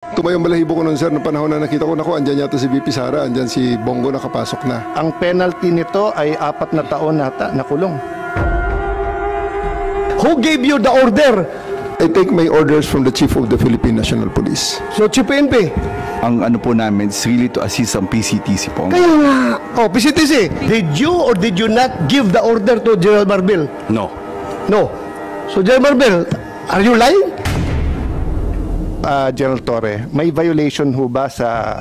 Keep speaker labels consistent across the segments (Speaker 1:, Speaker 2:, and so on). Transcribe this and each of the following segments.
Speaker 1: Tumayong balahibo ko nun, sir, ng panahon na nakita ko, naku, andyan yata si VP Sara, andyan si Bongo nakapasok na.
Speaker 2: Ang penalty nito ay 4 na taon nata na kulong.
Speaker 3: Who gave you the order?
Speaker 1: I take my orders from the Chief of the Philippine National Police.
Speaker 3: So, Chief PNP.
Speaker 4: Ang ano po namin is really to assist ang PCTC po.
Speaker 3: Kaya nga. Oh, PCTC, did you or did you not give the order to General Marbil?
Speaker 4: No.
Speaker 3: No. So, General Marbil, are you lying?
Speaker 2: General Torre, may violation ho ba sa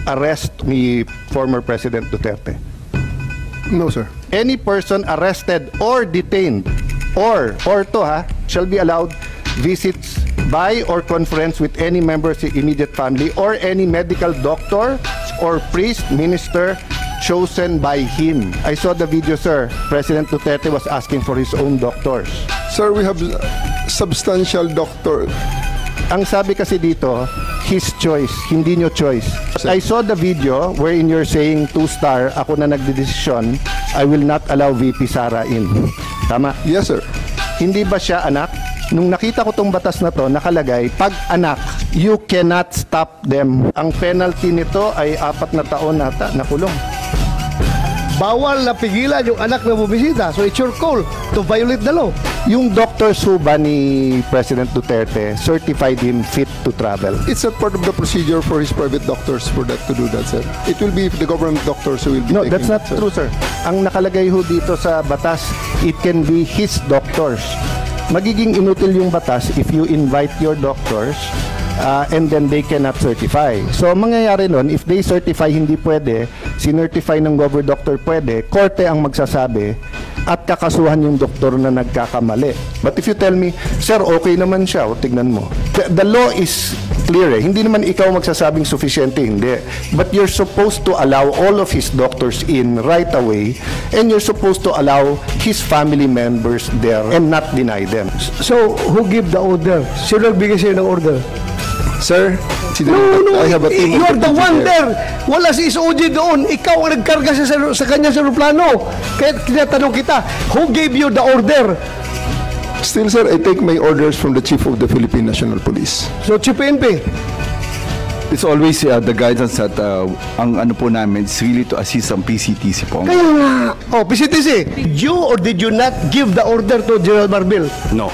Speaker 2: arrest ni former President Duterte?
Speaker 1: No, sir.
Speaker 2: Any person arrested or detained or shall be allowed visits by or conference with any member of the immediate family or any medical doctor or priest, minister chosen by him. I saw the video, sir. President Duterte was asking for his own doctors.
Speaker 1: Sir, we have substantial doctor.
Speaker 2: Ang sabi kasi dito, his choice, hindi nyo choice. I saw the video wherein you're saying 2-star, ako na nagdedesisyon, I will not allow VP Sara in. Tama?
Speaker 1: Yes, sir.
Speaker 2: Hindi ba siya anak? Nung nakita ko tong batas na to, nakalagay, pag anak, you cannot stop them. Ang penalty nito ay 4 na taon nata na kulong.
Speaker 3: Bawal na pigilan yung anak na bumisita. So, it's your call to violate the law.
Speaker 2: Yung doctors ho ba ni President Duterte certified him fit to travel?
Speaker 1: It's not part of the procedure for his private doctors for that to do that, sir. It will be the government doctors who will be
Speaker 2: No,
Speaker 1: taking
Speaker 2: that's not
Speaker 1: that, sir.
Speaker 2: true, sir. Ang nakalagay ho dito sa batas, it can be his doctors. Magiging inutil yung batas if you invite your doctors and then they cannot certify. So, ang mangyayari nun, if they certify hindi pwede, sinertify ng government doctor pwede, korte ang magsasabi at kakasuhan yung doktor na nagkakamali. But if you tell me, sir, okay naman siya, o tignan mo. The law is clear eh. Hindi naman ikaw magsasabing sufficiente, hindi. But you're supposed to allow all of his doctors in right away and you're supposed to allow his family members there and not deny them.
Speaker 3: So, who give the order? Sino nagbigay sa'yo ng order?
Speaker 1: Sir,
Speaker 3: No,
Speaker 1: I have a team
Speaker 3: you're
Speaker 1: of
Speaker 3: the one
Speaker 1: engineer.
Speaker 3: there. Wala si SOG doon. Ikaw ang nagkarga sa kanya sa aeroplano. Kaya tinatanong kita, who gave you the order?
Speaker 1: Still, sir, I take my orders from the Chief of the Philippine National Police.
Speaker 3: So, Chief PNP.
Speaker 4: It's always the guidance that ang ano po namin is really to assist ang PCTC po.
Speaker 3: Kaya nga. Oh, PCTC, did you or did you not give the order to General Marbil?
Speaker 4: No.